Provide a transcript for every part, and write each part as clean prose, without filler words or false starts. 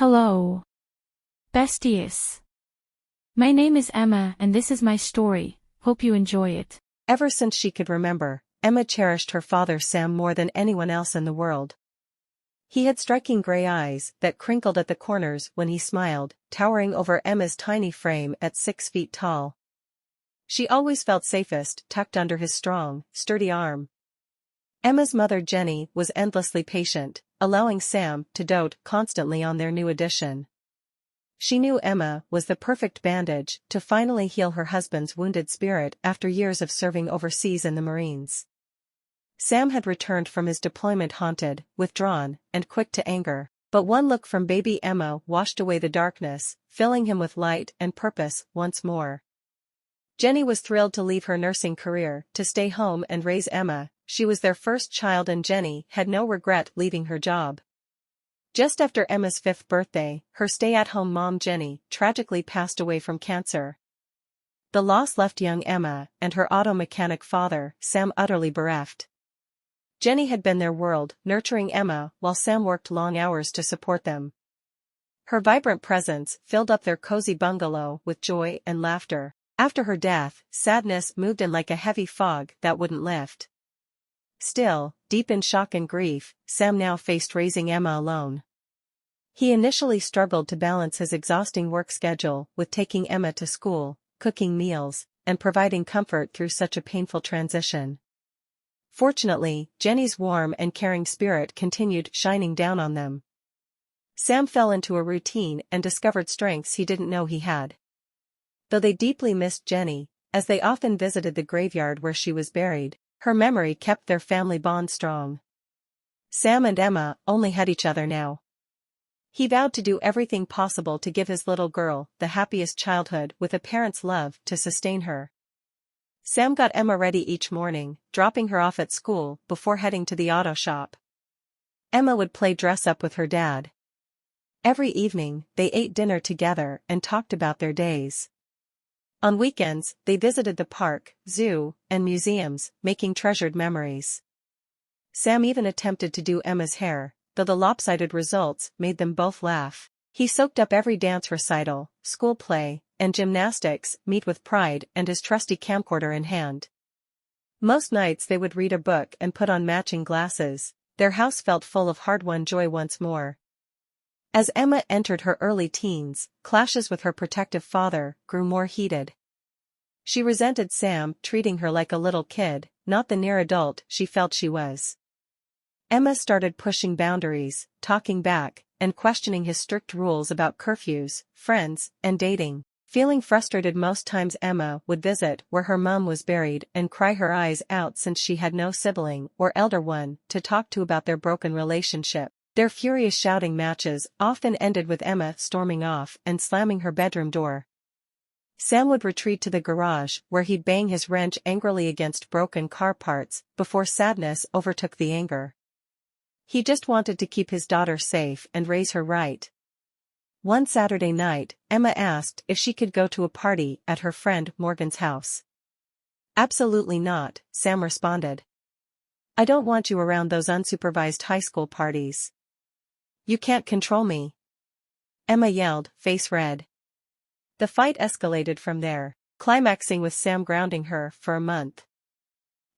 Hello, besties. My name is Emma and this is my story. Hope you enjoy it. Ever since she could remember, Emma cherished her father Sam more than anyone else in the world. He had striking gray eyes that crinkled at the corners when he smiled, towering over Emma's tiny frame at 6 feet tall. She always felt safest tucked under his strong, sturdy arm. Emma's mother Jenny was endlessly patient, allowing Sam to dote constantly on their new addition. She knew Emma was the perfect bandage to finally heal her husband's wounded spirit after years of serving overseas in the Marines. Sam had returned from his deployment haunted, withdrawn, and quick to anger, but one look from baby Emma washed away the darkness, filling him with light and purpose once more. Jenny was thrilled to leave her nursing career to stay home and raise Emma. She was their first child and Jenny had no regret leaving her job. Just after Emma's 5th birthday, her stay-at-home mom Jenny tragically passed away from cancer. The loss left young Emma and her auto mechanic father, Sam, utterly bereft. Jenny had been their world, nurturing Emma while Sam worked long hours to support them. Her vibrant presence filled up their cozy bungalow with joy and laughter. After her death, sadness moved in like a heavy fog that wouldn't lift. Still, deep in shock and grief, Sam now faced raising Emma alone. He initially struggled to balance his exhausting work schedule with taking Emma to school, cooking meals, and providing comfort through such a painful transition. Fortunately, Jenny's warm and caring spirit continued shining down on them. Sam fell into a routine and discovered strengths he didn't know he had. Though they deeply missed Jenny, as they often visited the graveyard where she was buried, her memory kept their family bond strong. Sam and Emma only had each other now. He vowed to do everything possible to give his little girl the happiest childhood with a parent's love to sustain her. Sam got Emma ready each morning, dropping her off at school before heading to the auto shop. Emma would play dress-up with her dad. Every evening, they ate dinner together and talked about their days. On weekends, they visited the park, zoo, and museums, making treasured memories. Sam even attempted to do Emma's hair, though the lopsided results made them both laugh. He soaked up every dance recital, school play, and gymnastics meet with pride and his trusty camcorder in hand. Most nights they would read a book and put on matching glasses. Their house felt full of hard-won joy once more. As Emma entered her early teens, clashes with her protective father grew more heated. She resented Sam treating her like a little kid, not the near adult she felt she was. Emma started pushing boundaries, talking back, and questioning his strict rules about curfews, friends, and dating. Feeling frustrated most times Emma would visit where her mom was buried and cry her eyes out since she had no sibling or elder one to talk to about their broken relationship. Their furious shouting matches often ended with Emma storming off and slamming her bedroom door. Sam would retreat to the garage where he'd bang his wrench angrily against broken car parts before sadness overtook the anger. He just wanted to keep his daughter safe and raise her right. One Saturday night, Emma asked if she could go to a party at her friend Morgan's house. "Absolutely not," Sam responded. "I don't want you around those unsupervised high school parties." "You can't control me," Emma yelled, face red. The fight escalated from there, climaxing with Sam grounding her for a month.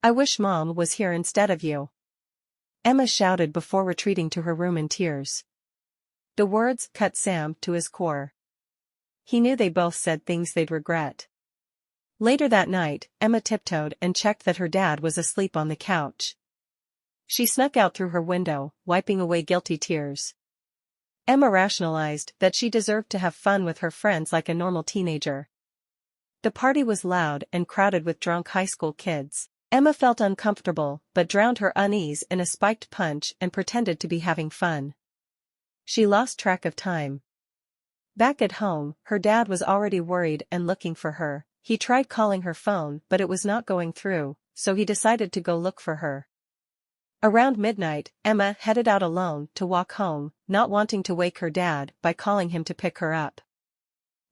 "I wish Mom was here instead of you," Emma shouted before retreating to her room in tears. The words cut Sam to his core. He knew they both said things they'd regret. Later that night, Emma tiptoed and checked that her dad was asleep on the couch. She snuck out through her window, wiping away guilty tears. Emma rationalized that she deserved to have fun with her friends like a normal teenager. The party was loud and crowded with drunk high school kids. Emma felt uncomfortable but drowned her unease in a spiked punch and pretended to be having fun. She lost track of time. Back at home, her dad was already worried and looking for her. He tried calling her phone but it was not going through, so he decided to go look for her. Around midnight, Emma headed out alone to walk home, not wanting to wake her dad by calling him to pick her up.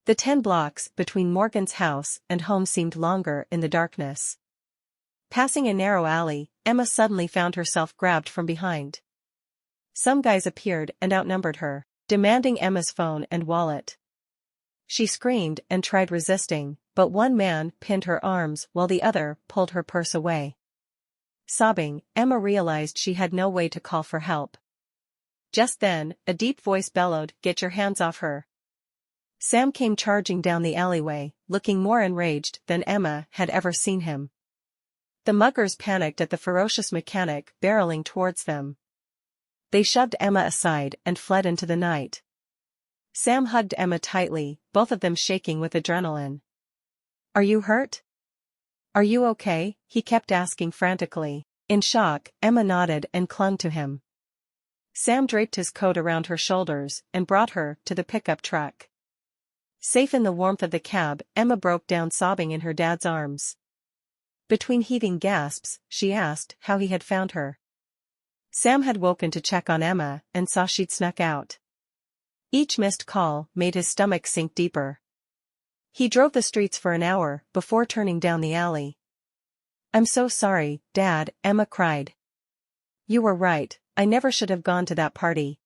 The 10 blocks between Morgan's house and home seemed longer in the darkness. Passing a narrow alley, Emma suddenly found herself grabbed from behind. Some guys appeared and outnumbered her. demanding Emma's phone and wallet. She screamed and tried resisting, but one man pinned her arms while the other pulled her purse away. Sobbing, Emma realized she had no way to call for help. Just then, a deep voice bellowed, "Get your hands off her." Sam came charging down the alleyway, looking more enraged than Emma had ever seen him. The muggers panicked at the ferocious mechanic barreling towards them. They shoved Emma aside and fled into the night. Sam hugged Emma tightly, both of them shaking with adrenaline. "Are you hurt? Are you okay?" he kept asking frantically. In shock, Emma nodded and clung to him. Sam draped his coat around her shoulders and brought her to the pickup truck. Safe in the warmth of the cab, Emma broke down sobbing in her dad's arms. Between heaving gasps, she asked how he had found her. Sam had woken to check on Emma and saw she'd snuck out. Each missed call made his stomach sink deeper. He drove the streets for an hour before turning down the alley. "I'm so sorry, Dad," Emma cried. "You were right, I never should have gone to that party.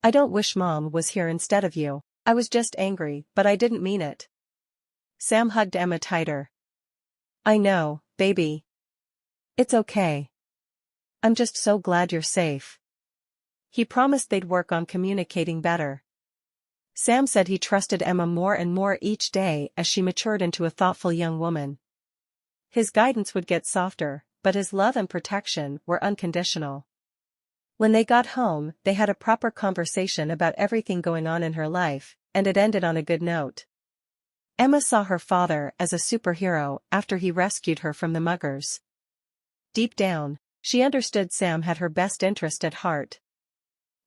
I don't wish Mom was here instead of you. I was just angry, but I didn't mean it." Sam hugged Emma tighter. "I know, baby. It's okay. I'm just so glad you're safe." He promised they'd work on communicating better. Sam said he trusted Emma more and more each day as she matured into a thoughtful young woman. His guidance would get softer, but his love and protection were unconditional. When they got home, they had a proper conversation about everything going on in her life, and it ended on a good note. Emma saw her father as a superhero after he rescued her from the muggers. Deep down, she understood Sam had her best interest at heart.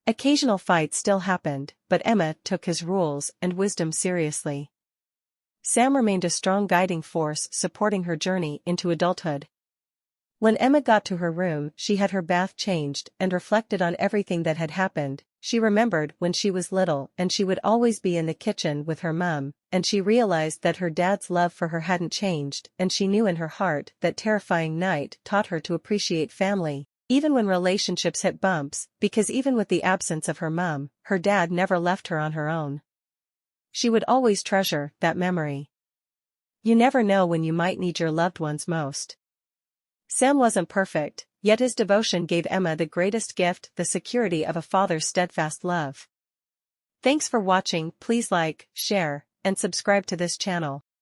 Occasional fights still happened, but Emma took his rules and wisdom seriously. Sam remained a strong guiding force supporting her journey into adulthood. When Emma got to her room, she had her bath changed and reflected on everything that had happened. She remembered when she was little and she would always be in the kitchen with her mum, and she realized that her dad's love for her hadn't changed, and she knew in her heart that terrifying night taught her to appreciate family, even when relationships hit bumps, because even with the absence of her mum, her dad never left her on her own. She would always treasure that memory. You never know when you might need your loved ones most. Sam wasn't perfect, yet his devotion gave Emma the greatest gift, the security of a father's steadfast love. Thanks for watching. Please like, share, and subscribe to this channel.